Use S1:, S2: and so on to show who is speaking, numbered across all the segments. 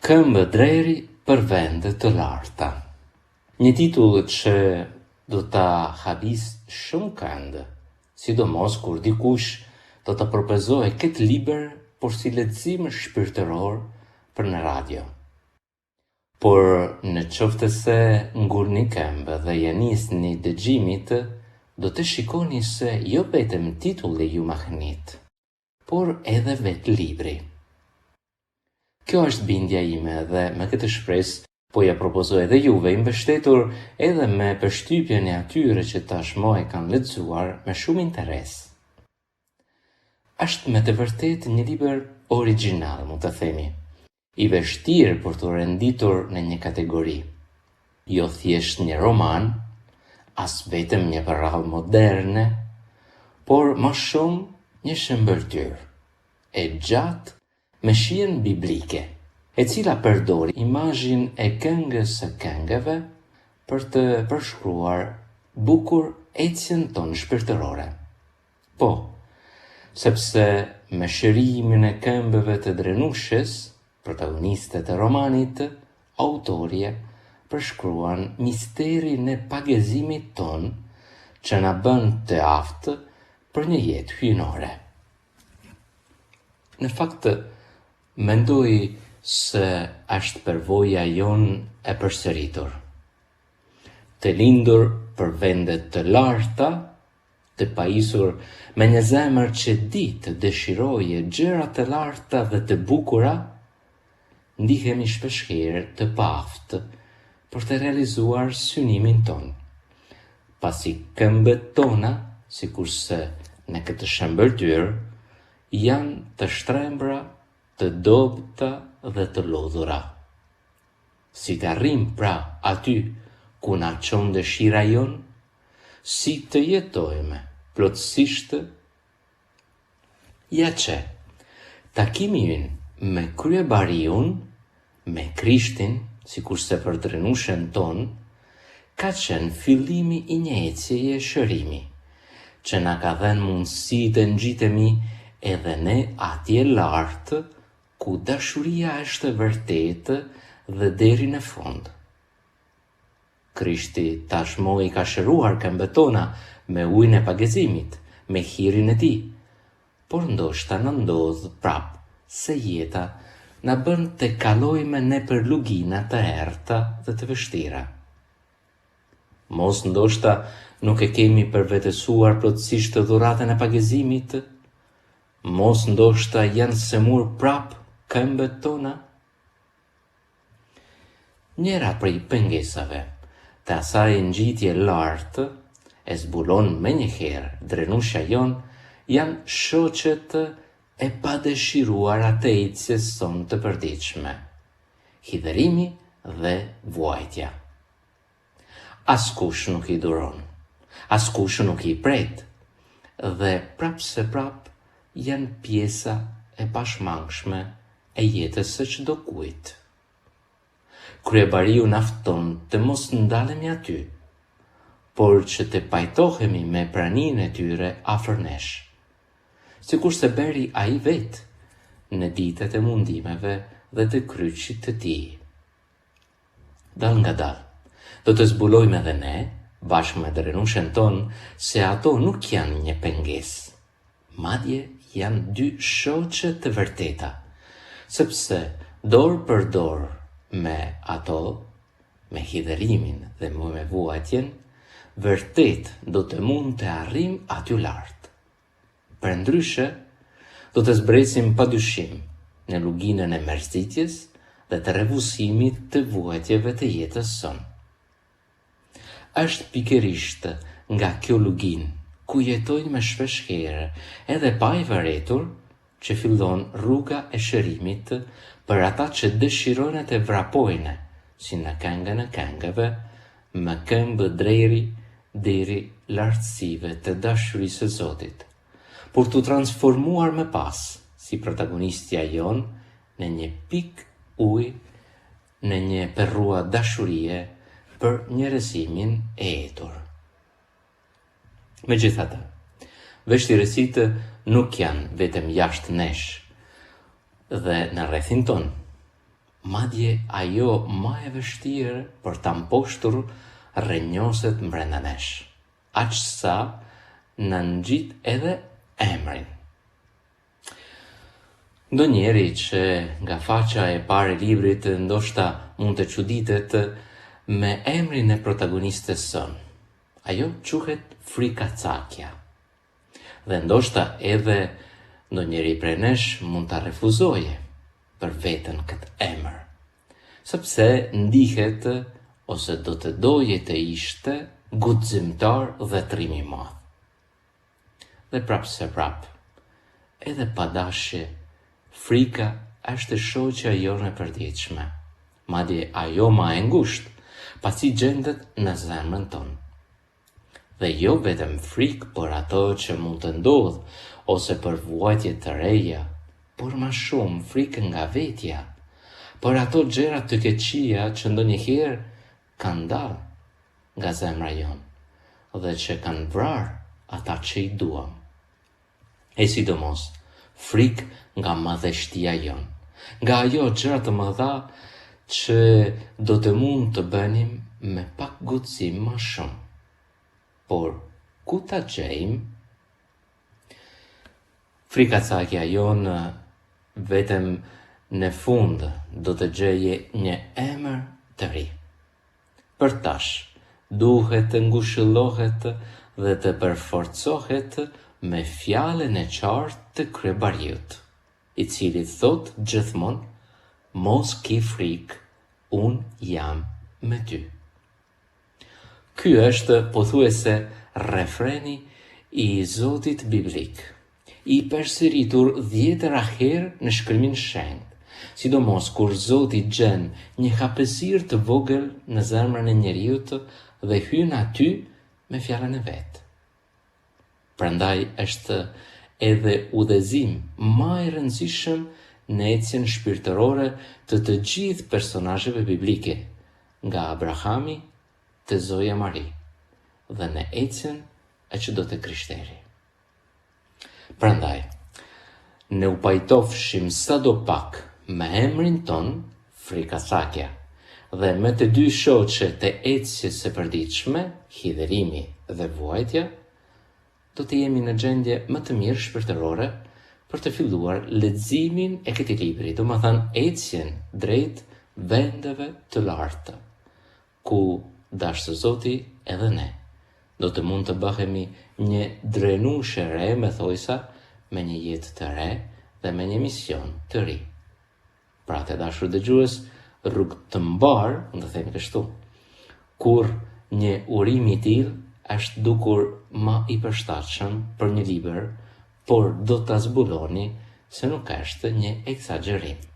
S1: Këmbë dreri për vende të larta. Një titull që do ta habis shumë këndë, sidomos kur dikush do ta propozojë këtë libër por si lexim shpirtëror për në radio. Por në qoftë se ngurni këmbë dhe janisni dëgjimit, do të shikoni se jo vetëm titulli ju mahnit, por edhe vetë libri. Kjo është bindja ime dhe me këtë shpresë po ja propozoj edhe juve, i mbështetur edhe me përshtypjen e atyre që tashmë e kanë lexuar me shumë interes. Është me të vërtetë një libër origjinal, mund të themi, i vështirë për të renditur në një kategori. Jo thjesht një roman, as vetëm një përrall moderne, por më shumë një shëmbërtyrë e gjatë me shijen biblike, e cila përdori imazhin e këngës së këngëve për të përshkruar bukur ecjen tonë shpirtërore. Po, sepse me shërimin e këmbëve të Drenushës, protagonistet e romanit, autorja përshkruan misterin e pagëzimit tonë që na bën të aftë për një jetë hyjnore. Në fakt, mendoj se është përvoja jonë e përsëritur. Të lindur për vende të larta, të pajisur me një zemër që di të dëshiroje gjëra të larta dhe të bukura, ndihemi shpeshherë të paaftë për të realizuar synimin tonë. Pasi këmbët tona, sikurse në këtë shëmbërtyrë, janë të shtrembra, të dobta dhe të lodhura. Si të arrim pra aty ku na çon dëshira jon, si të jetojmë plotësisht, ja që takimi ynë me kryebariun, me Krishtin, sikurse për Drenushën tonë, ka qenë fillimi i një ecjeje shërimi, që na ka dhënë mundësi të ngjitemi edhe ne atje lartë, ku dashuria është vërtetë dhe deri në fund. Krishti tashmë i ka shëruar këmbët tona me ujin e pagëzimit, me hirin e tij, por ndoshta na ndodh prap se jeta na bën të kalojmë nëpër lugina të errta dhe të vështira. Mos ndoshta nuk e kemi përvetësuar plotësisht dhuratën e pagëzimit, mos ndoshta janë semur prap këmbët tona. Njëra prej pengesave të asaj ngjitje lartë e zbulon menjëherë Drenusha jon, janë shoqet e padëshiruara të ecjes sonë të përditshme, hidherimi dhe vuajtja. Askush nuk i duron, askush nuk i pret, dhe prap se prap janë pjesa e pashmangshme e jetës së çdo kujt. Kryebariu nafton të mos ndalemi aty, por që të pajtohemi me praninë e tyre afër nesh, sikurse beri ai vetë në ditët e mundimeve dhe të kryqit të tij. Dal nga dal, do të zbulojmë edhe ne, bashkë me Drenushën tonë, se ato nuk janë një pengesë, madje janë dy shoqe të vërteta, sepse dorë për dorë me ato, me hidherimin dhe me vuajtjen, vërtet do të mund të arrim aty lartë. Përndryshe, do të zbresim padyshim në luginën e mërzitjes dhe të revusimit të vuajtjeve të jetës sonë. Është pikërisht nga kjo luginë ku jetojnë me shpeshherë edhe pa i vëretur, që fillon rruga e shërimit për ata që dëshirojnë të vrapojnë, si në këngën e këngëve, me këmbë dreri deri lartësive të dashurisë së Zotit, por të transformuar më pas, si protagonistja jon, në një pikë ujë, në një perrua dashurie për njerëzimin e etur. Megjithatë, vështirësitë nuk janë vetëm jashtë nesh dhe në rrethin ton. madje ajo ma e vështirë për ta mposhtur rrënjoset brenda nesh. Aq sa në ngjit edhe emrin. Ndonjëri që nga faqja e parë e librit ndoshta mund të çuditet me emrin e protagonistes son. Ajo quhet Frikacakja. Dhe ndoshta edhe ndonjëri prej nesh mund ta refuzoje për veten këtë emër, sepse ndihet ose do të doje të ishte guximtar dhe trim i madh. Dhe prapë se prapë, edhe pa dashje, frika është shoqja jone e përditshme, madje ajo ma e ngushtë, pasi gjendet në zemrën tonë. Dhe jo vetëm frikë për ato që mund të ndodhë, ose për vuajtje të reja, por ma shumë frikë nga vetja, për ato gjëra të keqia që ndonjëherë kanë dalë nga zemra jonë, dhe që kanë vrarë ata që i duam. E sidomos, frikë nga madhështia jonë, nga ajo gjëra të mëdha që do të mund të bënim me pak guxim më shumë. Por, ku ta gjejmë? Frikacakja jonë vetëm në fund do të gjeje një emër të ri. Për tash, duhet të ngushëllohet dhe të përforcohet me fjalën e qartë të kryebariut, i cili thot gjithmonë, mos ki frikë, unë jam me ty. Ky është pothuese refreni i Zotit biblik, i përsëritur 10 herë në shkrimin shenjtë, sidomos kur Zoti gjen një hapësirë të vogël në zemrën e njeriut dhe hyn aty me fjalën e vet. Prandaj është edhe udhëzim më i rëndësishëm në ecjen shpirtërore të gjithë personazheve biblike, nga Abrahami të Zoja Mari, dhe në ecjen e çdo të krishteri. Prandaj, ne u pajtofshim sado pak me emrin ton, Frikacakja, dhe me të dy shoqet e ecjes së përditshme, hidherimi dhe vuajtja, do të jemi në gjendje më të mirë shpirtërore për të filluar leximin e këtij libri, domethënë ecjen drejt vendeve të larta, ku dashur Zoti edhe ne do të mund të bëhemi një drenushë re me thojsa, me një jetë të re dhe me një mision të ri. Pra të dashur dëgjues, rrugë të mbar, do themi kështu, kur një urim i tillë është dukur më i përshtatshëm për një libër, por do ta zbuloni se nuk është një eksagjerim.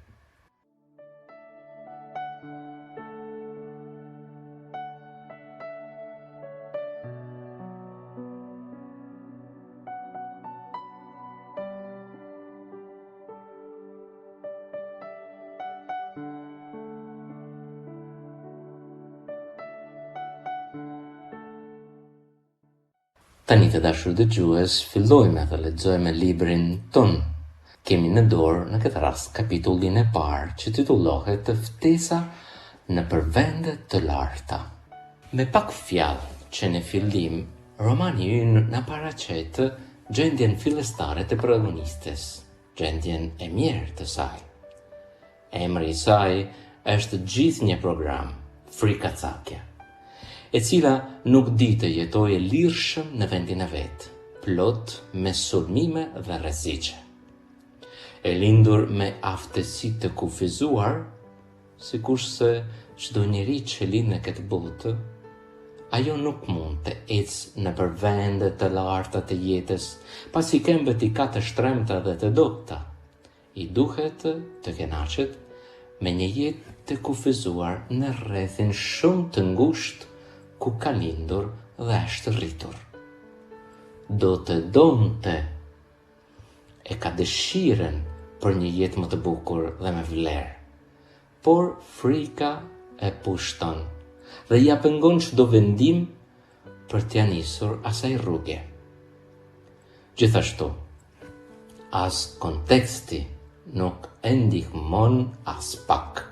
S1: Tani të dashur dëgjues, fillojmë të lexojmë librin ton. Kemi në dorë në këtë rast kapitullin e parë që titullohet Ftesa në përvende të larta. Me pak fjalë që në fillim, romani ynë na paraqet gjendjen fillestare të protagonistes, gjendjen e mirë të saj. Emri i saj është gjithë një program, Frikacakja, e cila nuk di të jetojë lirshëm në vendin e vet, plot me sulmime dhe rreziqe. E lindur me aftësi të kufizuar, sikurse çdo njeri që lind në këtë botë, ajo nuk mund të ecë në vende të larta të jetës, pasi këmbët i ka të shtremta dhe të dobta. I duhet të kënaqet me një jetë të kufizuar në rrethin shumë të ngushtë ku ka lindur dhe është rritur. Do të donte, e ka dëshiren për një jetë më të bukur dhe me vlerë, por frika e pushton dhe ja pengon çdo vendim për t'ia nisur asaj rruge. Gjithashtu, as konteksti nuk e ndihmon as pak.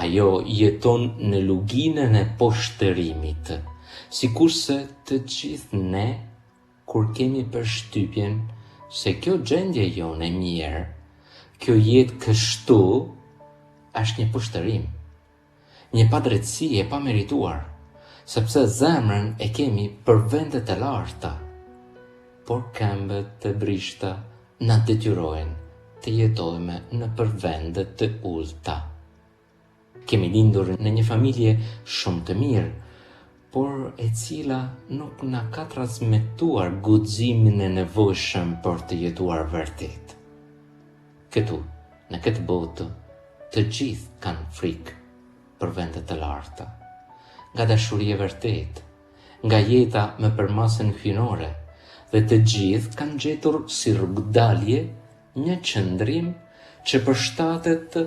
S1: Ajo jeton në luginën e poshtërimit, sikurse të gjithë ne, kur kemi përshtypjen se kjo gjendje jonë e mirë, kjo jetë kështu, është një poshtërim, një padrejtësi e pamerituar, sepse zemrën e kemi për vende të larta, por këmbët të brishta na detyrojnë të jetojmë në për vende të ulta. Kemi lindur në një familje shumë të mirë, por e cila nuk na ka transmetuar guximin e nevojshëm për të jetuar vërtet. Këtu, në këtë botë, të gjithë kanë frikë për vende të larta, nga dashuria e vërtet, nga jeta me përmasën hyjnore, dhe të gjithë kanë gjetur si rrugdalje një qëndrim që përshtatet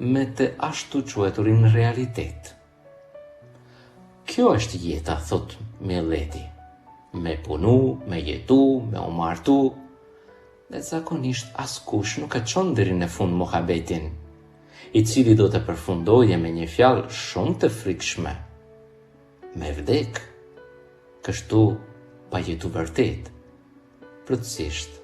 S1: me të ashtu queturin realitet. Kjo është jeta, thot Milleti, me punu, me jetu, me u martu, dhe zakonisht askush nuk ka çon deri në fund mohabetin, i cili do të përfundoje me një fjalë shumë të frikshme, me vdek, kështu pa jetu vërtet, plotësisht.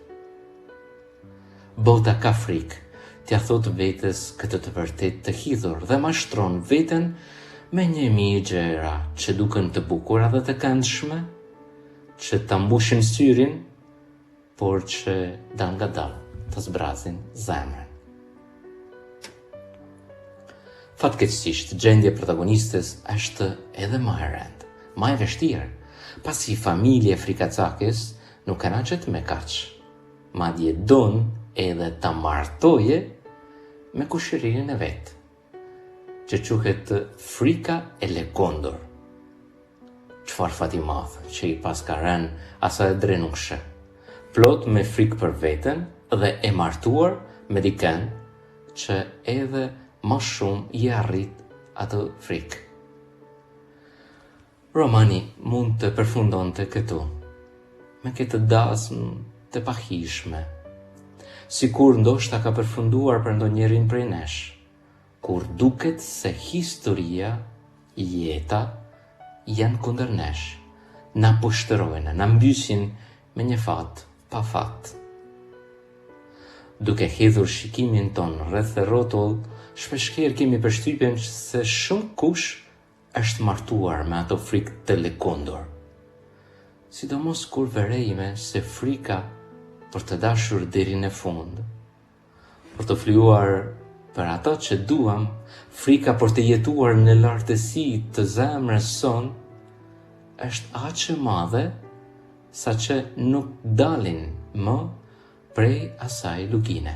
S1: Bota ka frikë, t'ja thot vetes këtë të vërtet të hidhur dhe mashtron veten me një mijë gjëra që duken të bukura dhe të këndshme, që ta mbushin syrin, por që dal nga dal të zbrazin zemrën. Fatkeqësisht, gjendja e protagonistes është edhe më e rëndë, më e vështirë, pasi familja e frikacakes nuk kënaqet me kaq, madje don edhe ta martoje me kushërinë e vet, që quhet frika e lekondur. Çfarë fati madh që i pas ka rënë asaj drenushë, plot me frikë për veten dhe e martuar me dikën që edhe më shumë i arrit atë frikë. Romani mund të përfundonte këtu, me këtë dasmë të pahishme, sikur ndoshta ka përfunduar për ndonjërin prej nesh, kur duket se historia, jeta, janë kundër nesh, na pushtërojnë, na mbysin me një fat pa fat. Duke hedhur shikimin ton rreth e rrotull, shpeshherë kemi përshtypjen se shumë kush është martuar me ato frikë të lekondur. Sidomos kur verejme se frika për të dashur deri në fund, për të fluar për ato që duam, frika për të jetuar në lartësi të zemrës son, është aq e madhe sa që nuk dalin më prej asaj lugine.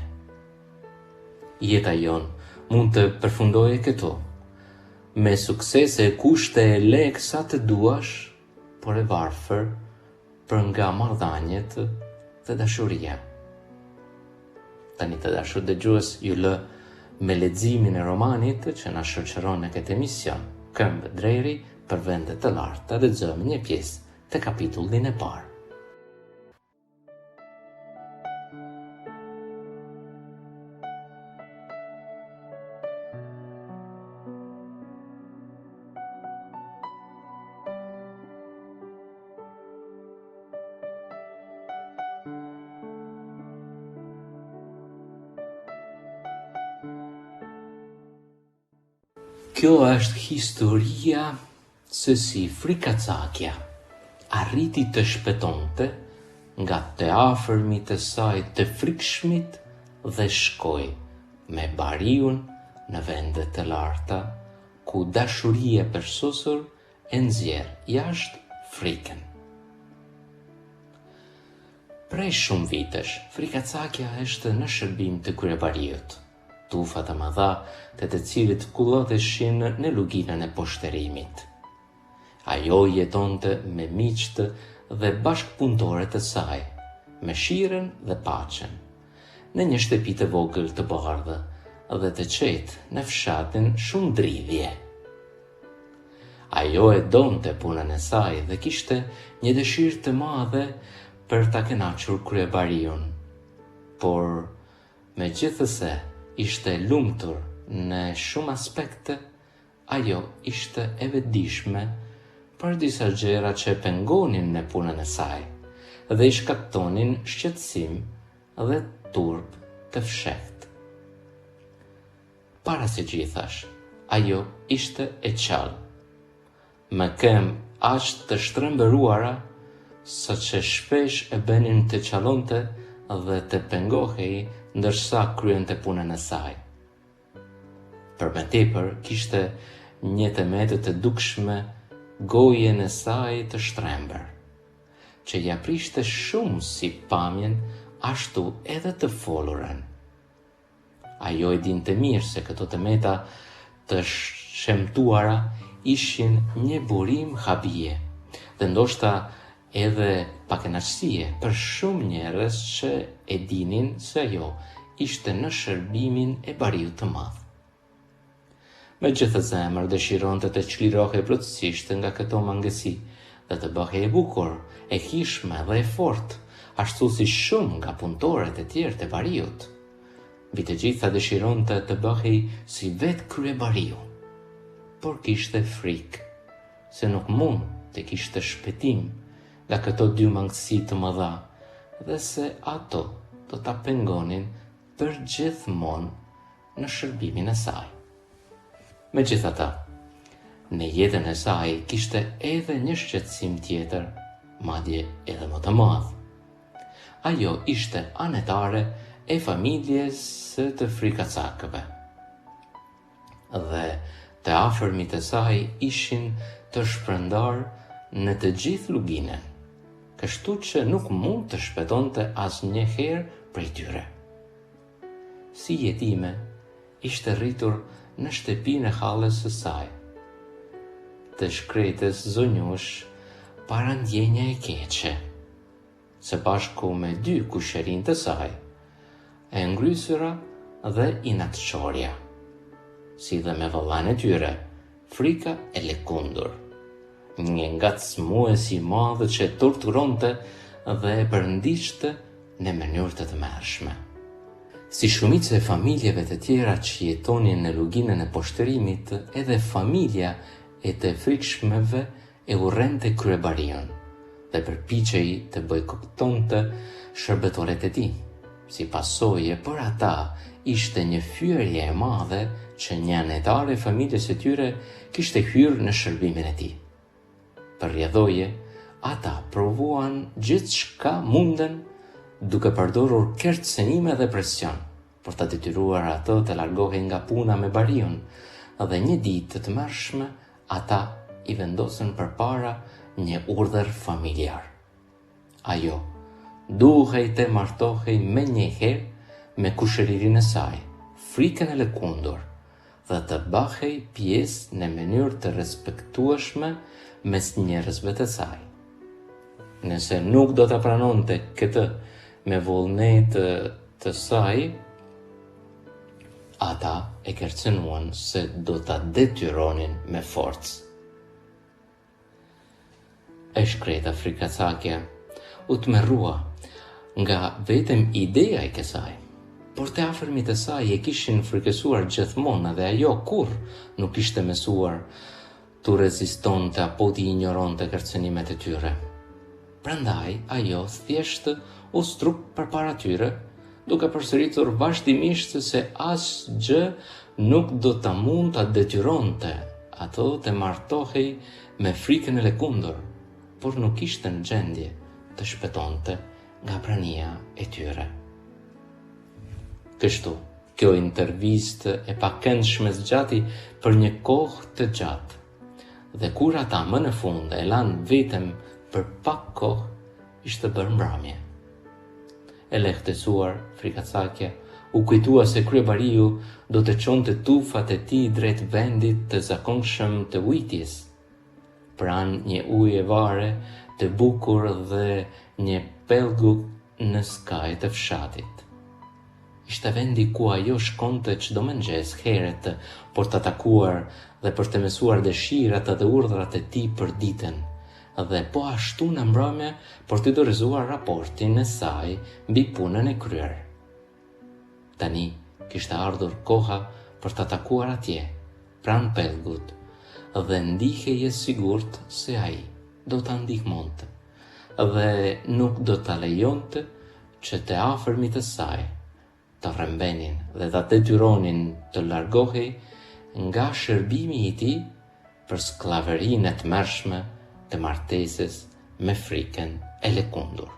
S1: Jeta jon mund të përfundojë këtu, me suksese kushte e lek sa të duash, por e varfër për nga marrëdhëniet dhe dashuria. Tani të dashur dëgjues, ju lë me leximin e romanit që na shoqëron në këtë emision, Këmbë drejri për vende të larta, lexojmë një pjesë të kapitullin e parë. Kjo është historia se si frikacakja arriti të shpëtonte nga të afërmit e saj të frikshmit dhe shkoi me bariun në vende të larta, ku dashuria përsosur e nxjerr jashtë frikën. Prej shumë vitesh, frikacakja është në shërbim të kryebariut, tufa të mëdha të cilit kulloteshin në luginën e poshtërimit. Ajo jetonte me miqtë dhe bashkëpunëtorët e saj, me shiren dhe paqen, në një shtëpi të vogël të bardhë dhe të qetë në fshatin shumë dridhje. Ajo e donte punën e saj dhe kishte një dëshirë të madhe për ta kënaqur kryebariun, por megjithëse ishte lumtur në shumë aspekte, ajo ishte e vetëdijshme për disa gjëra që pengonin në punën e saj dhe i shkaktonin shqetësim dhe turp të fshehtë. Para së gjithash, ajo ishte e qallë, me këmbë aq të shtrembëruara sa që shpesh e bënin të qallonte dhe të pengohej ndërsa kryente punën e saj. Për më tepër kishte një tëmetë të dukshme gojen e saj të shtrembër, që ja prishte shumë si pamjen, ashtu edhe të folurën. Ajo e dinte mirë se këto tëmeta të shemtuara ishin një burim habije, dhe ndoshta edhe pakënaqësie për shumë njerëz që e dinin se ajo ishte në shërbimin e bariut të madh. Me gjithë zemër dëshironte të çlirohej plotësisht nga këto mangësi dhe të bëhej e bukur, e hishme dhe e fortë, ashtu si shumë nga punëtorët e tjerë të bariut. Mbi të gjitha dëshironte të bëhej si vetë kryebariu, por kishte frikë se nuk mund të kishte shpëtim nga këto dy mangësi të mëdha dhe se ato do ta pengonin për gjithmonë në shërbimin e saj. Megjithatë, në jetën e saj kishte edhe një shqetësim tjetër, madje edhe më të madh. Ajo ishte anëtare e familjes së të frikacakëve, dhe të afërmit e saj ishin të shpërndar në të gjithë luginën, kështu që nuk mund të shpëtonte asnjëherë prej tyre. Si jetime, ishte rritur në shtëpinë e hallës së saj, të shkretës zonjush para ndjenja e keqe, së bashku me dy kushërin të saj, e ngrysyra dhe inatçorja, si dhe me vëllain e tyre, frika e lëkundur, një ngacmues i madh që torturonte dhe e përndiqte në mënyrë të tmerrshme. Si shumica e familjeve të tjera që jetonin në luginën e poshtërimit, edhe familja e të frikshmeve e urrente kryebariun dhe përpiqej të bojkotonte shërbëtorët e tij. Si pasojë, për ata ishte një fyerje e madhe që një anëtare e familjes së tyre kishte hyrë në shërbimin e tij. Për rrjedhoje, ata provuan gjithçka munden, duke përdorur kërcënime dhe presion, për ta detyruar atë të largohej nga puna me bariun, dhe një ditë të mërshme ata i vendosën përpara një urdhër familjar. Ajo duhej të martohej me njëherë me kushëririn e saj, frikën e lëkundur, dhe të bahej pjesë në mënyrë të respektueshme mes njerëzve të saj. Nëse nuk do të pranonte këtë me vullnet të saj, ata e kërcënuan se do ta detyronin me forcë. E shkreta frikacakja u tmerrua nga vetëm ideja e kësaj, por të afërmit e saj e kishin frikësuar gjithmonë dhe ajo kurrë nuk ishte mësuar të rezistonte apo të injoronte kërcënimet e tyre. Prandaj ajo thjesht u strup përpara tyre, duke përsëritur vazhdimisht se asgjë nuk do ta mund ta detyronte ato të martohej me frikën e lëkundur, por nuk ishte në gjendje të shpëtonte nga prania e tyre. Kështu, kjo intervistë e pakëndshme zgjati për një kohë të gjatë, dhe kur ata më në fund e lanë vetëm për pak kohë, ishte bërë mbrëmje. E lehtësuar, frikacakja u kujtua se kryebariu do të çonte tufat e tij drejt vendit të zakonshëm të ujitjes, pranë një ujë vare të bukur dhe një pellgu në skaj të fshatit. Ishte vendi ku ajo shkonte çdo mëngjes herët për të takuar dhe për të mësuar dëshirat dhe urdhrat e tij për ditën, dhe po ashtu në mbrëmje për të dorëzuar raportin e saj mbi punën e kryer. Tani kishte ardhur koha për të takuar atje, pranë pellgut dhe ndiheje sigurt se ai do ta ndihmonte dhe nuk do ta lejonte që të afërmit të saj të rrembenin dhe ta detyronin të largohej nga shërbimi i tij për skllavërinë e tmerrshme të martesës me frikën e lëkundur.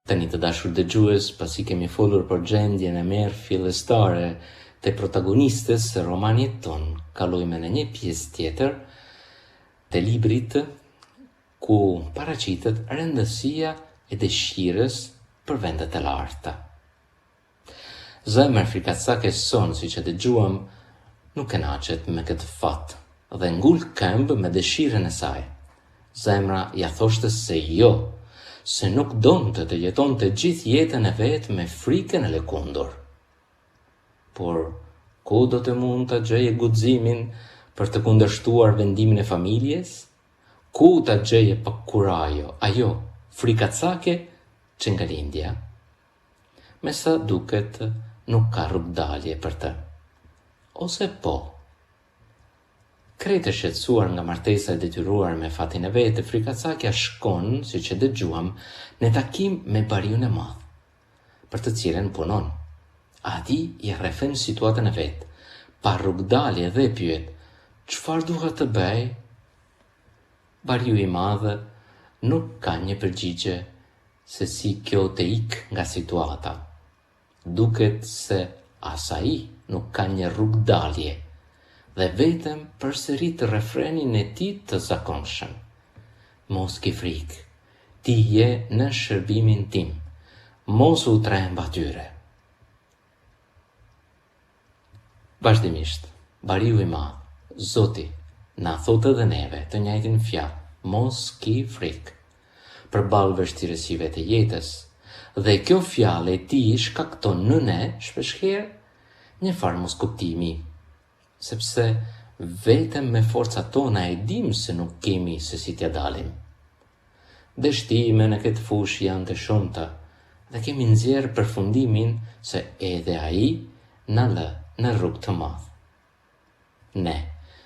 S1: Tani të dashur dëgjues, pasi kemi folur për gjendjen e merë fillestare të protagonistës së romanit ton, kalojmë në një pjesë tjetër të librit ku paraqitet rëndësia e dëshirës për vendet e larta. Zemra frikacake son, siç e dëgjuam, nuk kënaqet me këtë fat dhe ngul këmbë me dëshirën e saj. Zemra ja thoshte se jo, se nuk donte të jetonte gjithë jetën e vetë me frikën e lëkundur. Por ku do të mund të gjeje guximin për të kundërshtuar vendimin e familjes? Ku të gjeje pa kurajo, ajo frikacake që nga lindja? Me sa duket nuk ka rrugdalje për të. Ose po? Krejt e shqetësuar nga martesa e detyruar me fatin e vetë, frikacakja shkon, siç e dëgjuam, në takim me bariun e madh, për të cilën punon. Ati i rrefën situatën e vetë, pa rrugdalje dhe pyet, çfarë duhet të bëj? Bariu i madh nuk ka një përgjigje se si kjo të ik nga situata. Duket se as ai nuk ka një rrugdalje dhe vetëm përsërit refrenin e tij të zakonshëm. Mos ki frikë, ti je në shërbimin tim, mos u tremb atyre. Vazhdimisht, bariu i madh, Zoti, na thotë edhe neve të njëjtin fjalë, mos ki frikë, përballë vështirësive të jetës, dhe kjo fjalë e tij shkakton në ne shpeshherë një farë moskuptimi, sepse vetëm me forcat tona e dim se nuk kemi se si t'ja dalim. Dështime në këtë fushë janë të shumta dhe kemi nxjerrë përfundimin se edhe ai na lë në rrugë të madh. Ne,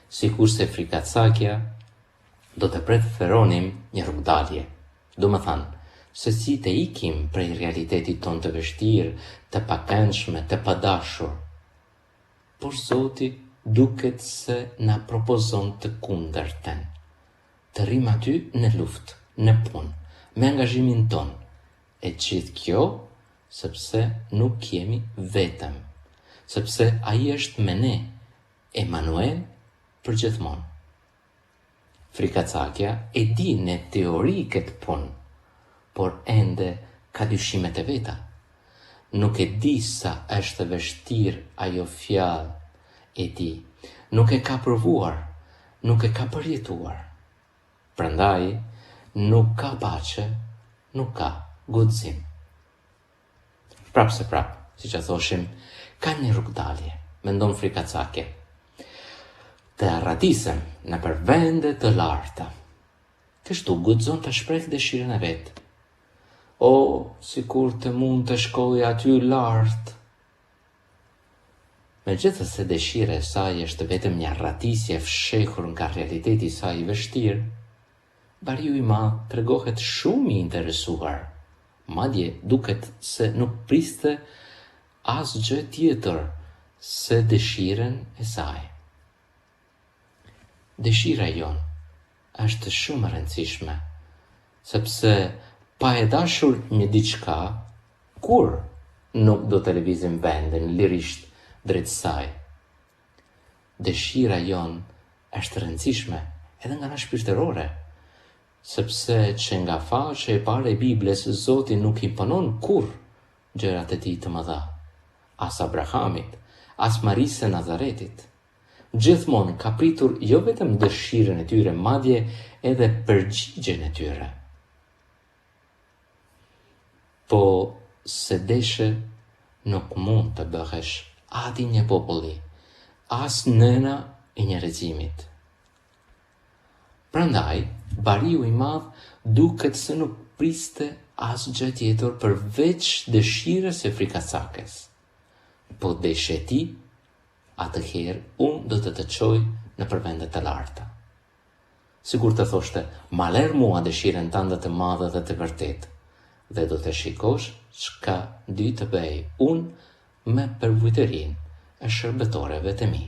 S1: sikurse frikacakja, do të preferonim një rrugdalje. Do më thanë, se si të ikim prej realitetit ton të vështirë, të pakëndshme, të padashur. Por Zoti duket se na propozon të kundërten. Të rrim aty në luftë, në punë, me angazhimin ton. E gjithë kjo, sepse nuk jemi vetëm, sepse ai është me ne, Emanuel për gjithmonë. Frikacakja e di në teori këtë punë, por ende ka dyshimet e veta. Nuk e di sa është vështirë ajo fjalë e ti, nuk e ka provuar, nuk e ka përjetuar. Prandaj, nuk ka pace, nuk ka guxim. Prapë se prapë, si që thoshim, ka një rrugdalje, mendon frikacake. Të arratisem në për vende të larta. Kështu guxon të shpreh dëshirën e vetë. O, sikur të mund të shkoj aty lart. Megjithëse dëshira e saj është vetëm një arratisje fshehur nga realiteti i saj i vështirë, bariu i madh tregohet shumë i interesuar. Madje duket se nuk priste asgjë tjetër se dëshirën e saj. Dëshira jon është shumë e rëndësishme, sepse pa e dashur një diçka, kur nuk do të lëvizim vendin lirisht drejt saj. Dëshira jon është rëndësishme edhe nga ana shpirtërore, sepse që nga faqe e parë e Biblës, Zoti nuk i punon kur gjërat e tij të mëdha, as Abrahamit, as Marisë e Nazaretit. Gjithmonë ka pritur jo vetëm dëshirën e tyre, madje edhe përgjigjen e tyre. po se deshe nuk mund të bëhesh ati një populli, as nëna e njerëzimit. Prandaj, bariu i madh duket se nuk priste as gjë tjetër përveç dëshirës e frikacakes. Po deshe ti, atëherë unë do të çoj në përvende të larta. Sigur të thoshte, ma ler mua dëshiren tënde të madhe dhe të vërtet, dhe do të shikosh çka dy të bëj unë me përvujtërin e shërbetoreve të mi.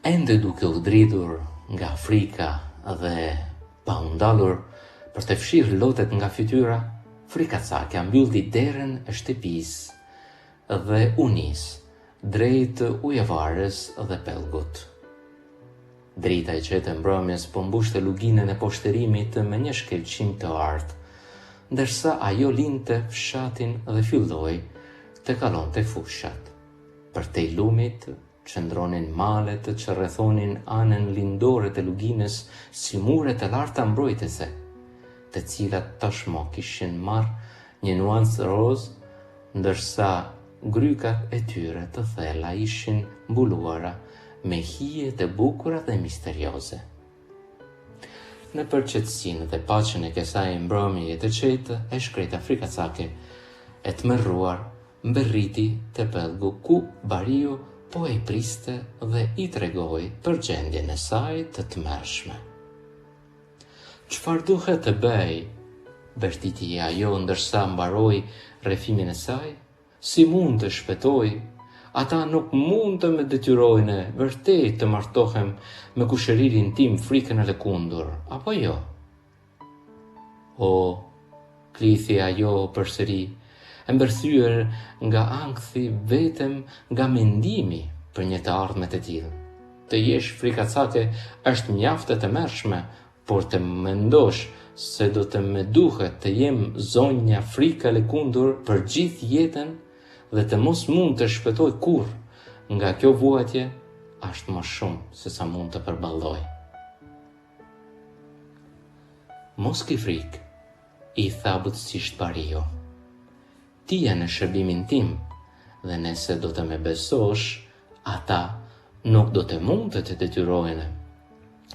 S1: Ende duke u dridhur nga frika dhe pa u ndalur për të fshirë lotet nga fytyra, frikacakja mbylli derën e shtëpisë dhe u nis drejt ujevarës dhe pellgut. Drita e qetë e mbrëmjes po mbushte luginën e poshtërimit me një shkelqim të artë, ndërsa ajo linte fshatin dhe filloi të kalonte fushat. Përtej lumit qëndronin malet që rrethonin anën lindore të luginës si mure të larta mbrojtëse, të cilat tashmë kishin marrë një nuancë roz, ndërsa grykat e tyre të thella ishin mbuluara me hije të bukura dhe misterioze. Në përqetësinë dhe paqen e kësaj mbrëmjeje të qetë, e shkreta frikacake e tmerruar mbërriti te pellgu ku bariu po e priste dhe i tregoi për gjendjen e saj të tmerrshme. Çfarë duhet të bëj? Bërtiti ajo ndërsa mbaroi rrefimin e saj. Si mund të shpëtoj? Ata nuk mund të më detyrojnë vërtet të martohem me kushëririn tim frikën e lëkundur, apo jo? O, klithi ajo përsëri, e mbërthyer nga ankthi vetëm nga mendimi për një të ardhme të tillë. Të jesh frikacake është mjaft e tmerrshme, por të mendosh se do të më duhet të jem zonja frika e lëkundur për gjithë jetën dhe të mos mund të shpëtoj kurrë nga kjo vuajtje, është më shumë se sa mund të përballoj. Mos ki frikë, i tha butësisht bariu. Ti je në shërbimin tim, dhe nëse do të me besosh, ata nuk do të mund të të detyrojnë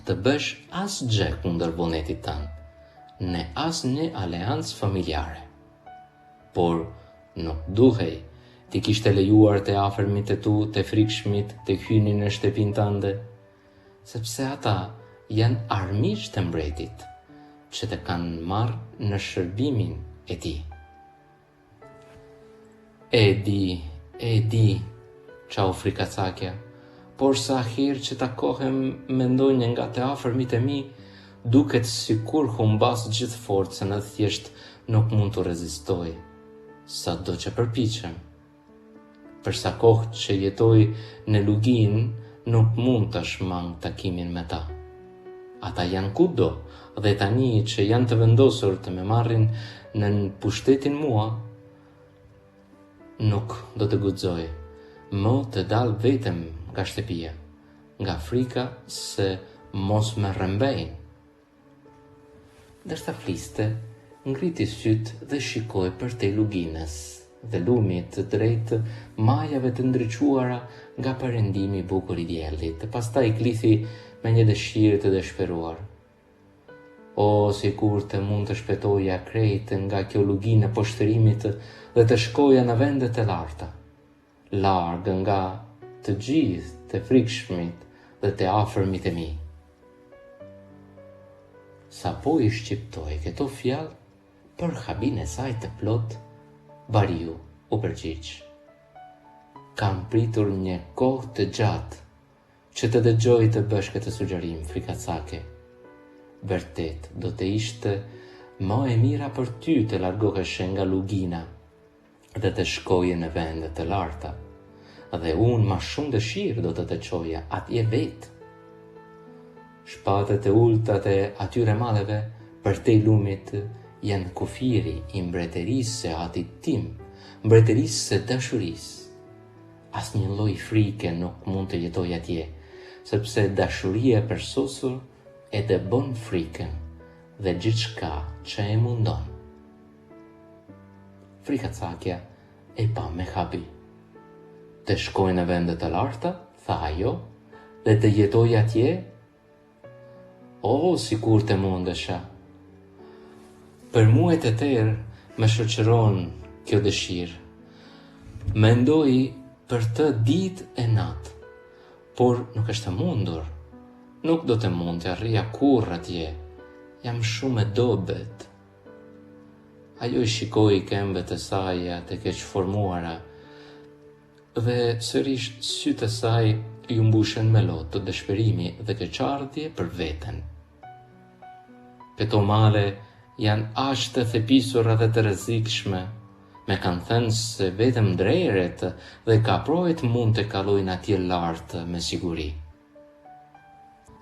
S1: të bësh as gjë kundër vullnetit tanë, ne as një aleancë familjare. Por nuk duhej ti kishte lejuar të afërmit e tu, të frikshmit, të hynin në shtëpinë tënde, sepse ata janë armiq të mbretit, që të kanë marrë në shërbimin e tij. E di, qau frikacakja, por sa herë që takohem mendoj një nga të afërmit e mi, duket sikur humbas gjithë forcën dhe thjesht nuk mund të rezistoj, sa do që përpiqem. Për sa kohë që jetoj në lugin, nuk mund të shmang takimin me ta. Ata janë kudo dhe tani që janë të vendosur të me marrin në pushtetin mua, nuk do të guxoj, më të dal vetëm nga shtëpia, nga frika se mos më rrëmbejnë. Ndërsa fliste, ngriti syt dhe shikoi përtej luginës dhe lumit drejt majave të ndriçuara nga perëndimi i bukur i diellit. Pastaj klithi me një dëshirë të dëshpëruar. O, sikur të mund të shpëtoja krejt nga kjo luginë e poshtërimit dhe të shkoja në vendet e larta, larg nga të gjithë të frikshmit dhe të afërmit e mi. Sa po i shqiptoi këto fjalë, për habin e saj të plot, bariu u përgjigj. Kam pritur një kohë të gjatë që të dëgjoj të bësh këtë sugjerim, frikacake. Vërtet, do të ishte më e mira për ty të largohesh nga lugina dhe të shkoje në vende të larta, dhe unë ma shumë dëshirë do të çoja atje vetë. Shpatet e ultat e atyre maleve për te lumit janë kufiri i mbretërisë së atit tim, mbretërisë së dashurisë. Asnjë lloj frike nuk mund të jetoj atje, sepse dashuria e përsosur e dëbon frikën dhe gjithçka që e mundon. Frikacakja e pa me habi. Të shkoj në vende të larta, tha ajo, dhe të jetoj atje? O, sikur të mundesha. Për muajt e tërë më shoqëron kjo dëshirë. Mendoj për të ditë e natë, por nuk është e mundur. Nuk do të mund të arrija kurrë atje. Jam shumë e dobët. Ajo i shikoi këmbët e saj të keq formuara dhe sërish sytë e saj ju mbushen me lotë të dëshpërimi dhe keqardhje për veten. Këto male janë aq të thepisura dhe të rrezikshme. Me kanë thënë se vetëm drejret dhe kaprohet mund të kalojnë atje lartë me siguri.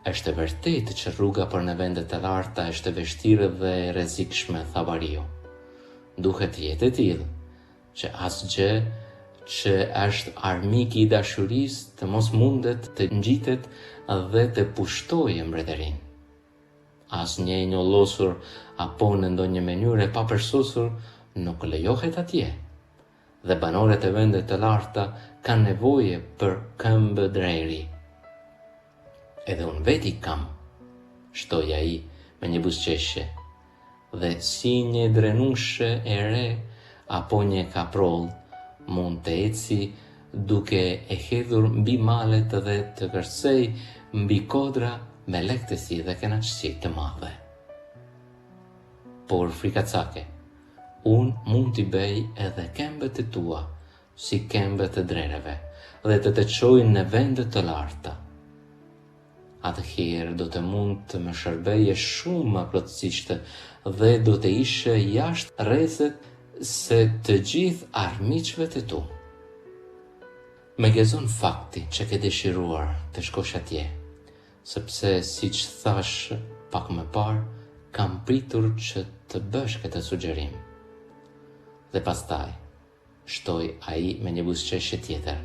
S1: Është vërtet që rruga për në vendet të larta është vështirë dhe e rrezikshme, tha Bariu. Duhet jetë e tillë që asgjë që është armiki i dashurisë të mos mundet të ngjitet dhe të pushtojë mbretërinë. Asnjë i njollosur apo në ndonjë mënyrë e papërsosur nuk lejohet atje, dhe banorët e vendet të larta kanë nevojë për këmbë drejri. Edhe unë veti kam, shtoi ai me një buzëqeshje, dhe si një drenushe e re apo një kaproll mund të eci duke e hedhur mbi malet dhe të kërcej mbi kodra me lehtësi dhe kënaqësi të madhe. Por frikacake, unë mund t'i bëj edhe këmbët e tua, si këmbët e drereve, dhe të çojnë në vende të larta. Atëherë do të mund të më shërbeje shumë më plotësisht dhe do të ishe jashtë rrezet se të gjithë armiqve të tu. Me gëzon fakti që ke dëshiruar të shkosh atje, sepse siç thash pak më parë, kam pritur që të bësh këtë sugjerim. Dhe pastaj, shtoi ai me një buzëqeshje tjetër.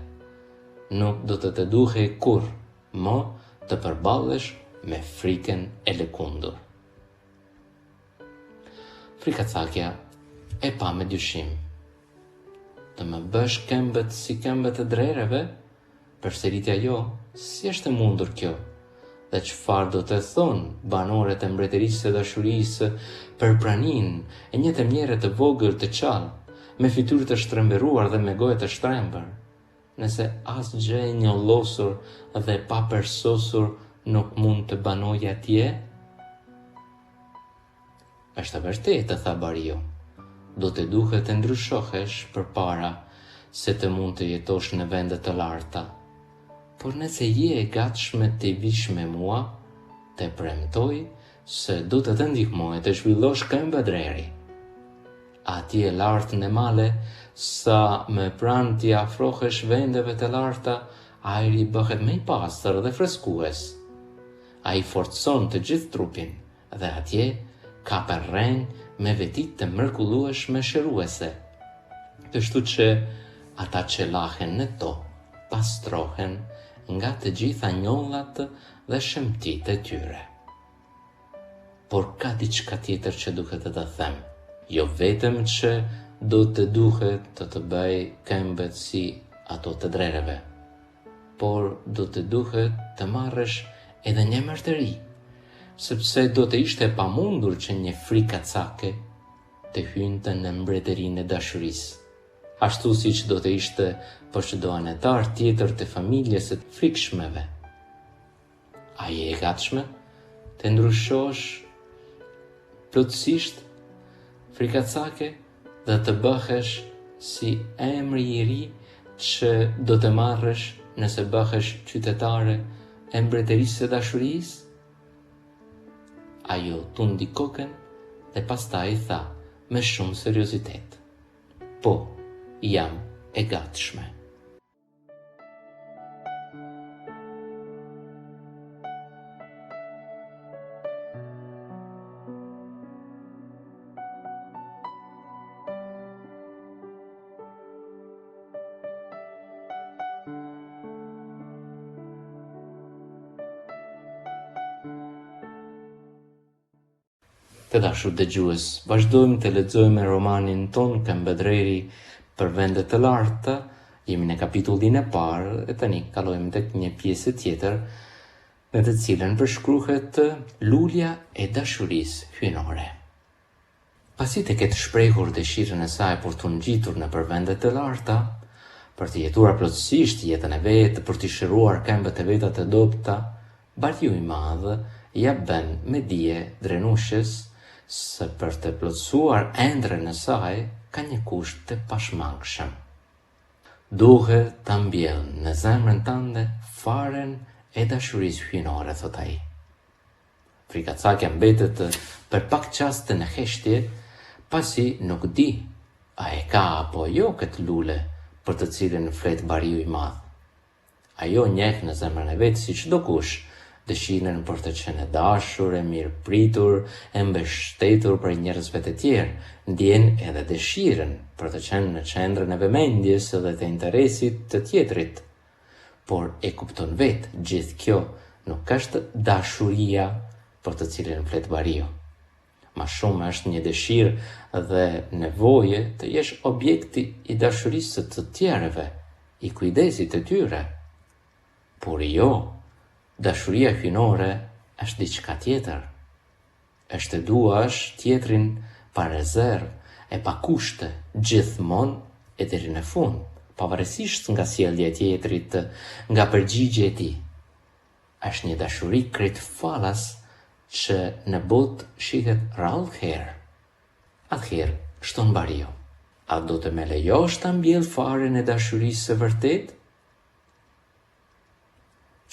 S1: Nuk do të duhej kurrë më të përballesh me frikën e lëkundur. Frikacakja e pa me dyshim. Të më bësh këmbët si këmbët e drereve? Përsëriti ajo, si është e mundur kjo? Dhe çfarë do të thonë banorët e mbretërisë së dashurisë për praninë e një temjere të vogël të qallë, me fytyrë të shtrembëruar dhe me gojë të shtrembër, nëse asgjë e njollosur dhe papërsosur nuk mund të banojë atje? Është vërtetë, tha Bariu. Do të duhet të ndryshohesh përpara se të mund të jetosh në vende të larta. Por nëse je e gatshme të vish me mua, të premtoj se do të të ndihmoj të zhvillosh këmbë dreri. Atje lartë në male, sa më pranë t'i afrohesh vendeve të larta, ajri bëhet më i pastër dhe freskues. Ai forcon të gjithë trupin dhe atje ka përrenj me vetit të mrekullueshme shëruese. Kështu që ata që lahen në to, pastrohen nga të gjitha njollat dhe shëmtit e tyre. Por ka diçka tjetër që duhet të them. Jo vetëm që do të duhet të bëj këmbët si ato të drereve, por do të duhet të marrësh edhe një martëri, sepse do të ishte pamundur që një frikacake të hynte në mbretërinë e dashurisë, ashtu siç do të ishte për çdo anëtar tjetër të familjes së frikshmeve. A je e gatshme të ndryshosh plotësisht frikacake dhe të bëhesh si emri i ri që do të marrësh nëse bëhesh qytetare e mbretërisë së dashurisë? Ajo tundi kokën dhe pastaj tha me shumë seriozitet. Po, jam e gatshme. Të dashur dëgjues, vazhdojmë të lexojmë romanin ton Këmbëdreri për vende të larta. Jemi në kapitullin e parë e tani kalojmë tek një pjesë tjetër në të cilën përshkruhet lulja e dashurisë hyjnore. Pasi të ketë shprehur dëshirën e saj për të ngjitur në vende të larta, për të jetuar plotësisht jetën e vetë, për të shëruar këmbët e veta të dobta, Bariu i Madh ja bën me dije Drenushës se për të plotësuar ëndrrën e saj ka një kusht të pashmangshëm. Duhet ta mbjell në zemrën tënde faren e dashurisë hyjnore, thot ai. Frikacakja mbetet për pak qaste në heshtje, pasi nuk di a e ka apo jo këtë lule për të cilën flet Bariu i Madh. Ajo njeh në zemrën e vet si çdo kush dëshirën për të qenë dashur, e mirë pritur, e mbështetur për njerëzve të tjerë, ndjen edhe dëshirën për të qenë në qendrën e vëmendjes dhe të interesit të tjetrit. Por e kupton vetë gjithë kjo nuk është dashuria për të cilën flet Bariu. Ma shumë është një dëshirë dhe nevoje të jesh objekti i dashurisë të tjerëve, i kujdesit të tyre. Por jo, dashuria hyjnore është diçka tjetër. Është të duash tjetrin pa rezervë e pa kushte, gjithmonë e deri në fund, pavarësisht nga sjellja e tjetrit, nga përgjigjja e tij. Është një dashuri krejtfalas që në botë shihet rrallë herë. Atëherë, shton Bariu, a do të më lejosh ta mbjell faren e dashurisë së vërtetë?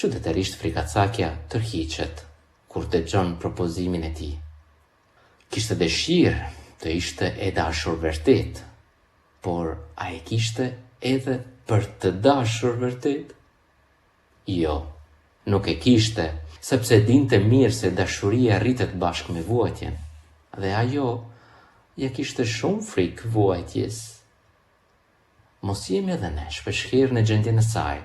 S1: Çuditërisht frikacakja tërhiqet kur dëgjon propozimin e tij. Kishte dëshirë të ishte e dashur vërtet, por a e kishte edhe për të dashur vërtet? Jo, nuk e kishte, sepse dinte mirë se dashuria rritet bashkë me vuajtjen, dhe ajo ja kishte shumë frikë vuajtjes. Mos jemi edhe ne shpeshherë në gjendjen e saj,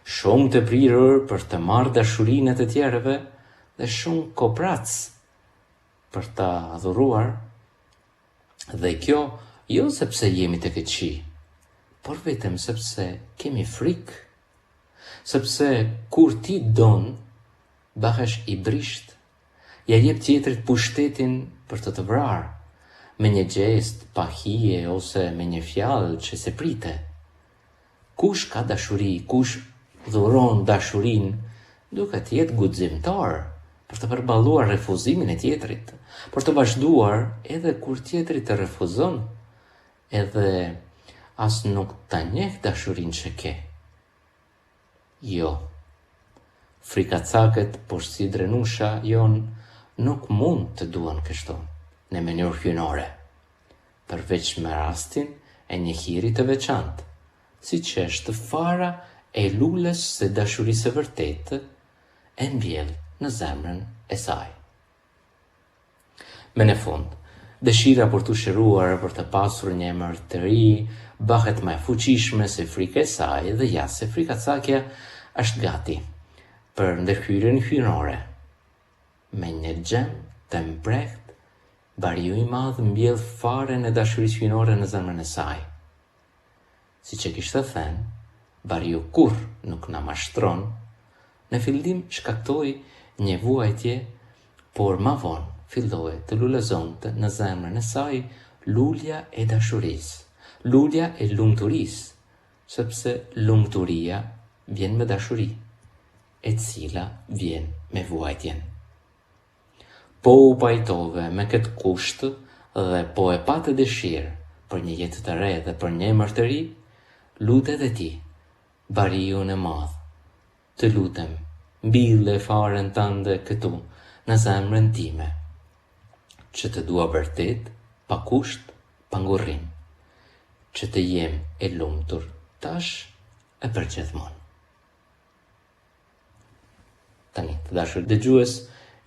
S1: shumë të prirur për të marrë dashurinë e të tjerëve dhe shumë koprac për ta adhuruar, dhe kjo jo sepse jemi të këqij, por vetëm sepse kemi frikë, sepse kur ti don, bahesh i brisht, ja jep tjetrit pushtetin për të vrarë, me një gjest pa hije ose me një fjalë që se prite. Kush ka dashuri, kush dhuron dashurinë, duke të jetë guximtar për të përballuar refuzimin e tjetrit, për të vazhduar edhe kur tjetri të refuzon, edhe as nuk ta njeh dashurinë që ke. Jo, frikacakët, por si Drenusha jon, nuk mund të duan kështu, në mënyrë hyjnore, përveç me rastin e një hiri të veçantë, siç është fara e lulës së dashurisë së vërtetë e mbjell në zemrën e saj. Me në fund, dëshira për të shëruar, për të pasur një emër të ri, bëhet më e fuqishme se frika e saj dhe ja se frikacakja është gati për ndërhyrjen hyjnore. Me një gjem të mprehtë, Bariu i Madh mbjell faren e dashurisë hyjnore në zemrën e saj. Siç e kishte thënë, Bariu kur nuk na mashtron, në fillim shkaktoi një vuajtje, por ma vonë filloi të lulëzonte në zemrën e saj lulja e dashurisë, lulja e lumturisë, sepse lumturia vjen me dashuri, e cila vjen me vuajtjen. Po u pajtove me këtë kusht dhe po e patë dëshirë për një jetë të re dhe për një emër të ri, lutet edhe ti, Bariun e Madh, të lutem, mbille faren tënde këtu në zemrën time, që të dua vërtet, pa kusht, pa ngurrim, që të jem e lumtur tash e përgjithmonë. Tani, të dashur dëgjues,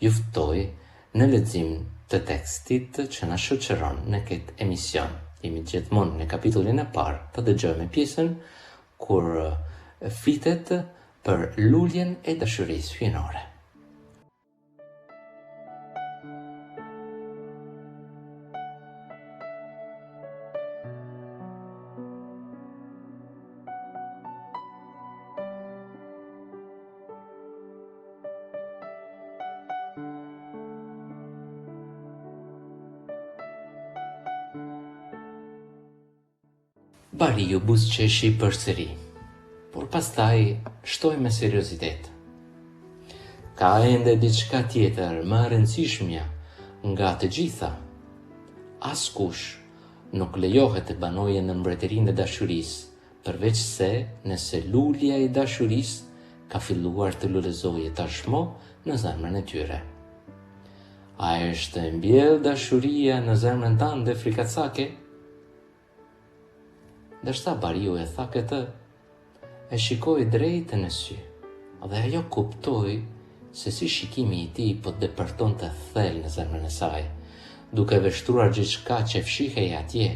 S1: ju ftoj në lexim të tekstit që na shoqëron në këtë emision. Jemi gjithmonë në kapitullin e parë, të dëgjojmë pjesën kur flitet për luljen e dashurisë hyjnore. Bariu buzëqeshi përsëri, por pastaj shtoi me seriozitet. Ka ende diçka tjetër më e rëndësishmja nga të gjitha. Askush nuk lejohet të banojë në mbretërinë e dashurisë, përveç se nëse lulja e dashurisë ka filluar të lulëzojë tashmë në zemrën e tyre. A është e mbjellë dashuria në zemrën tënde, frikacake? Ndërsa Bariu e tha këtë, e shikoi drejt në sy, dhe ajo kuptoi se si shikimi i tij po depërtonte thellë në zemrën e saj, duke vështruar gjithçka që fshihej atje,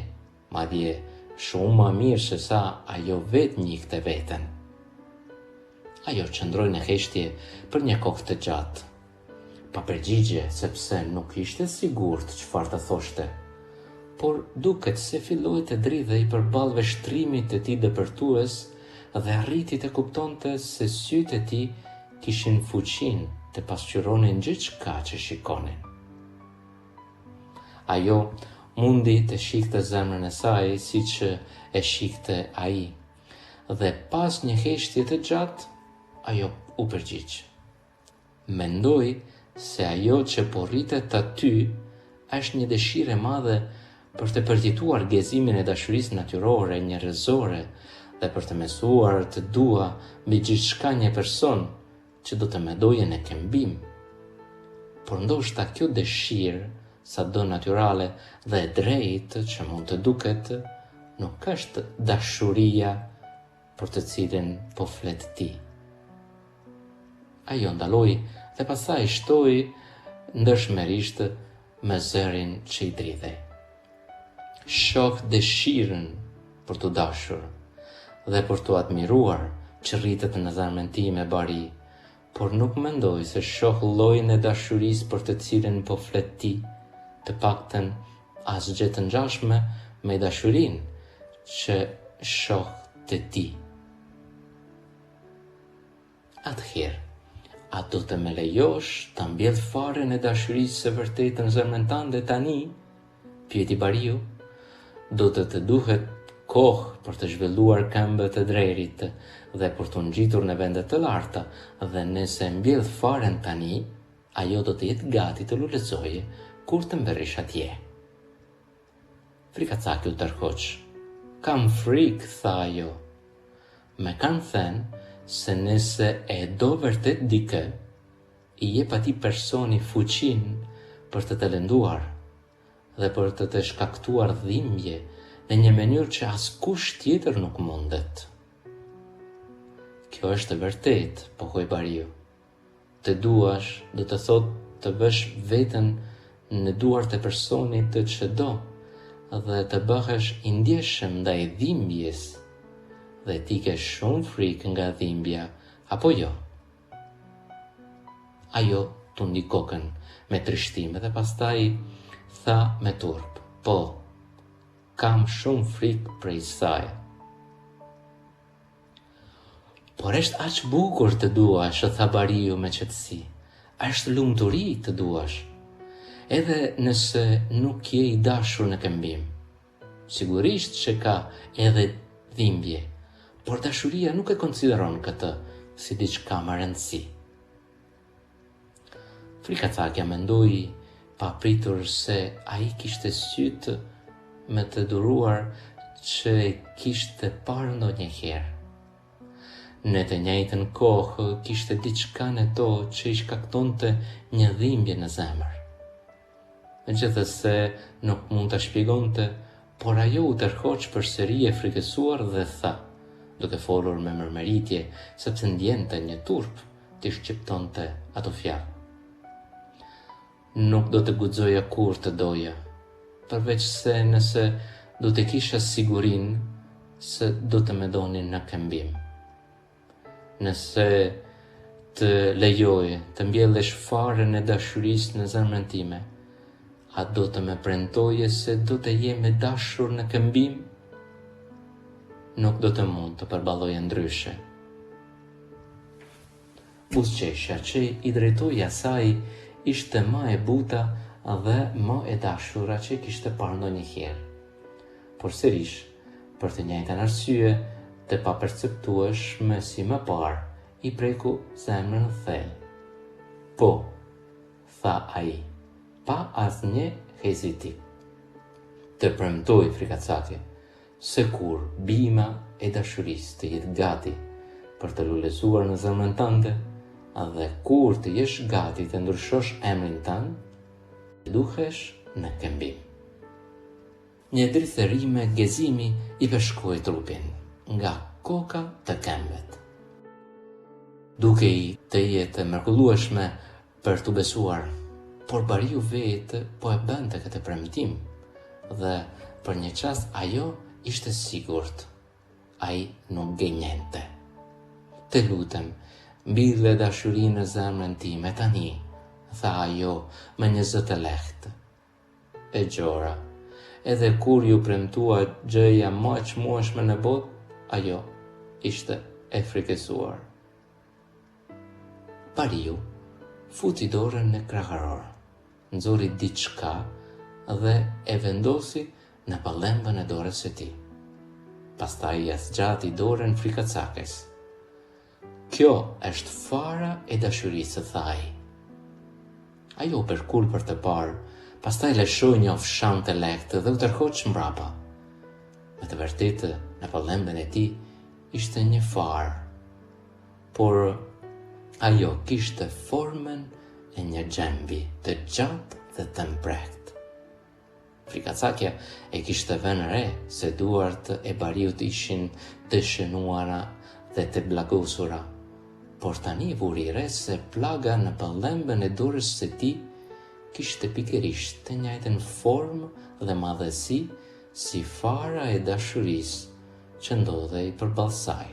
S1: madje shumë më mirë se sa ajo vetë njihte veten. Ajo qëndroi në heshtje për një kohë të gjatë, pa përgjigje sepse nuk ishte sigurt çfarë të thoshte, por duket se filloi të dridhej përballë vështrimit të tij depërtues dhe arriti të kuptonte se sytë e tij kishin fuqinë të pasqyronin gjithçka që shikonin. Ajo mundi të shikte zemrën e saj siç e shikte ai, dhe pas një heshtje të gjatë, ajo u përgjigj. Mendoi se ajo që po rritet aty është një dëshirë e madhe për të përjetuar gëzimin e dashurisë natyrore, njerëzore, dhe për të mësuar të dua mbi gjithçka një person që do të mendoje në këmbim. Por ndoshta kjo dëshirë, sado natyrale dhe e drejtë që mund të duket, nuk është dashuria për të cilën po flet ti. Ajo ndaloi dhe pastaj shtoi ndërshmërisht me zërin që i dridhej. Shoh dëshirën për të dashur dhe për të admiruar që rritet në zemrën time, Bari, por nuk mendoj se shoh llojin e dashurisë për të cilën po flet ti, të paktën asgjë të ngjashme me dashurinë që shoh te ti. Atëherë, a do të më lejosh ta mbjell faren e dashurisë së vërtetë në zemrën tënde tani? Pyeti Bariu. Do të duhet kohë për të zhvilluar këmbët e drerit dhe për të ngjitur në vende të larta, dhe nëse mbjell faren tani, ajo do të jetë gati të lulëzojë kur të mbërrish atje. Frikacaki u tërhoq. Kam frikë, tha ajo. Me kanë thënë se nëse e do vërtet dikë, i jep atij personi fuqinë për të të lënduar dhe për të shkaktuar dhimbje në një mënyrë që askush tjetër nuk mundet. Kjo është vërtet, pohoi Bariu. Të duash do të thotë të vësh veten në duart e personit që do dhe të bëhesh i ndjeshëm ndaj dhimbjes, dhe ti ke shumë frikë nga dhimbja, apo jo? Ajo tundi kokën me trishtim dhe pastaj tha me turp, po, kam shumë frikë prej saj. Por është aq bukur të duash, tha Bariu me qetësi. Është lumturi të duash, edhe nëse nuk je i dashur në këmbim. Sigurisht që ka edhe dhimbje, por dashuria nuk e konsideron këtë si diçka me rëndësi. Frikacakja mendoi pa pritur se ai kishte sytë me të duruar që e kishte parë ndonjëherë. Në të njëjtën kohë kishte diçka në to që i shkaktonte një dhimbje në zemër. Megjithëse nuk mund ta shpjegonte, por ajo u tërhoq përsëri e frikësuar dhe tha, duke folur me mërmëritje, sepse ndjente një turp t'i shqiptonte ato fjalë. Nuk do të guxoja kur të doja, përveç se nëse do të kisha sigurinë se do të më donin në këmbim. Nëse të lejoj të mbjellësh faren e dashurisë në zemrën time, a do të më premtoje se do të jem e dashur në këmbim? Nuk do të mund të përballoje ndryshe. Buzëqeshja që i drejtoi asaj ishte më e buta dhe më e dashura që kishte parë ndonjëherë. Por sërish, për të njëjtën arsye, të paperceptueshme si më parë, i preku zemrën në thellë. Po, tha ai, pa asnjë hezitim. Të premtoj, frikacake, se kur bima e dashurisë të jetë gati për të lulezuar në zemrën tënde, dhe kur të jesh gati të ndryshosh emrin tënd, duhesh në këmbim. Një drithërime gëzimi i përshkoi trupin nga koka të këmbët. Duke i të jetë mrekullueshme për të besuar, por bariu vetë po e bënte këtë premtim dhe për një çast ajo ishte sigurt. Ai nuk gënjente. Të lutem, mbille dashurinë në zemrën time tani, tha ajo me një zë të lehtë. E gjora, edhe kur ju premtua gjëja më e çmueshme në botë, ajo ishte e frikësuar. Bariu futi dorën në kraharor, nxori diçka dhe e vendosi në pallembën e dorës së tij. Pastaj ia zgjati dorën frikacakes. Kjo është fara e dashurisë, tha ai. Ajo përkul për të parë, pastaj lëshoi një ofshan të lehtë dhe u tërhoq mbrapa. Me të vërtetë, në pallembën e tij ishte një farë, por ajo kishte formën e një xhembi të gjatë dhe të mprehtë. Frikacakja e kishte vënë re se duart e bariut ishin të shënuara dhe të blagosura, por tani vuri re se plaga në pallembën e dorës së tij kishte pikërisht të njëjtën formë dhe madhësi si fara e dashurisë që ndodhej përballë saj.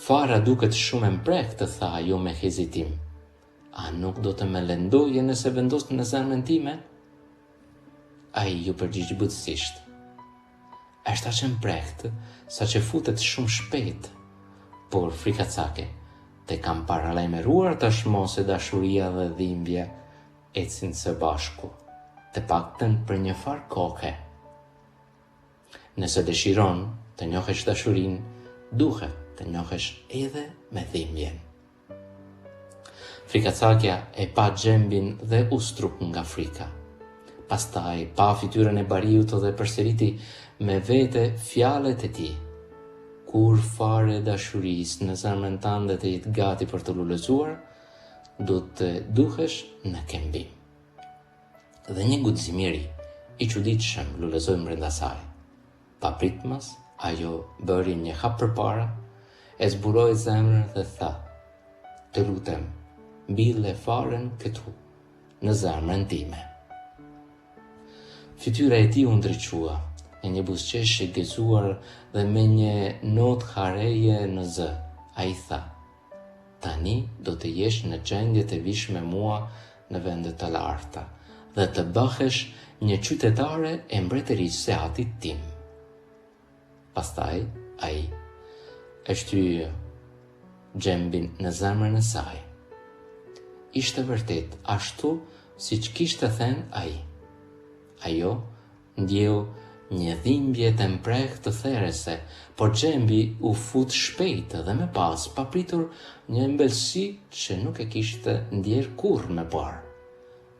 S1: Fara duket shumë e mprehtë, tha ajo me hezitim. A nuk do të më lëndoje nëse vendos në zemrën time? Ai ju përgjigj butësisht. Është aq e mprehtë sa që futet shumë shpejt, por frikacake, te kam paralajmëruar tashmë se dashuria dhe dhimbja ecin së bashku, të paktën për një farë kohe. Nëse dëshiron të njohësh dashurinë, duhet të njohësh edhe me dhimbjen. Frikacakja e pa xhembin dhe u strup nga frika. Pastaj pa fytyrën e bariut dhe përsëriti me vete fjalët e tij. Kur fare dashurisë në zemrën tënde të jetë gati për të lulezuar, do të duhesh në këmbim. Dhe një guximiri i çuditshëm lulezoi brenda saj. Pa pritmas, ajo bëri një hap përpara, e zburoi zemrën dhe tha: "Të lutem, mbille faren këtu, në zemrën time." Fytyra e tij u ndriçua, e një buzëqeshje gëzuar dhe me një notë hareje në zë. Ai tha: "Tani do të jesh në gjendje të vish me mua në vende të larta dhe të bëhesh një qytetare e mbretërisë së atit tim." Pastaj ai e shtyi xhembin në zemrën e saj. Ishte vërtet ashtu siç kishte thënë ai. Ajo ndjeu një dhimbje të mprehtë të therrëse, por xhembi u fut shpejt dhe me pas papritur një ëmbëlsi që nuk e kishte ndjer kurrë më parë.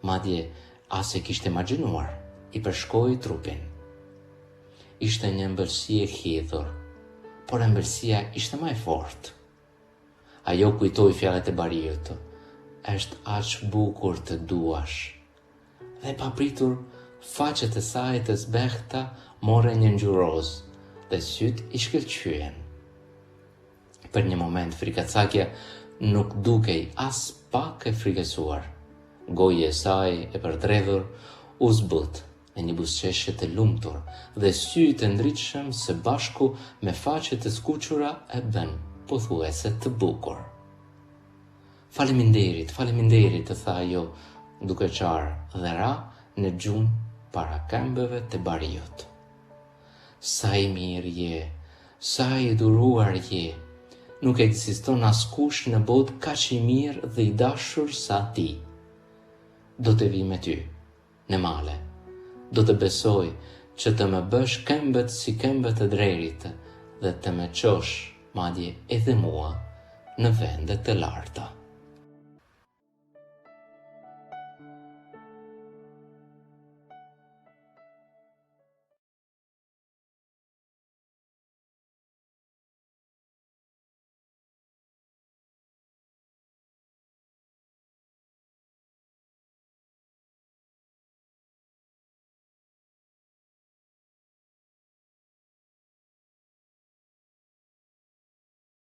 S1: Madje as e kishte imagjinuar, i përshkoi trupin. Ishte një ëmbëlsi e hidhur, por ëmbëlsia ishte më e fortë. Ajo kujtoi fjalët e bariut: "Është aq bukur të duash." Dhe papritur, faqet e saj të zbehta morën një ngjyrë roz dhe syt i shkëlqyen. Për një moment frikacakja nuk dukej as pak e frikësuar. Goja e saj e përdredhur u zbut në një buzëqeshje të lumtur dhe sy të ndritshëm së bashku me faqet të skuqura e bën pothuese të bukur. Faleminderit, të tha ajo, duke qarë dhe ra në gjumë para këmbëve të bariut. Sa i mirë je, sa i duruar je, nuk ekziston askush në botë kaq i mirë dhe i dashur sa ti. Do të vi me ty, në male, do të besoj që të më bësh këmbët si këmbët e drerit dhe të më qosh, madje edhe mua, në vendet të larta.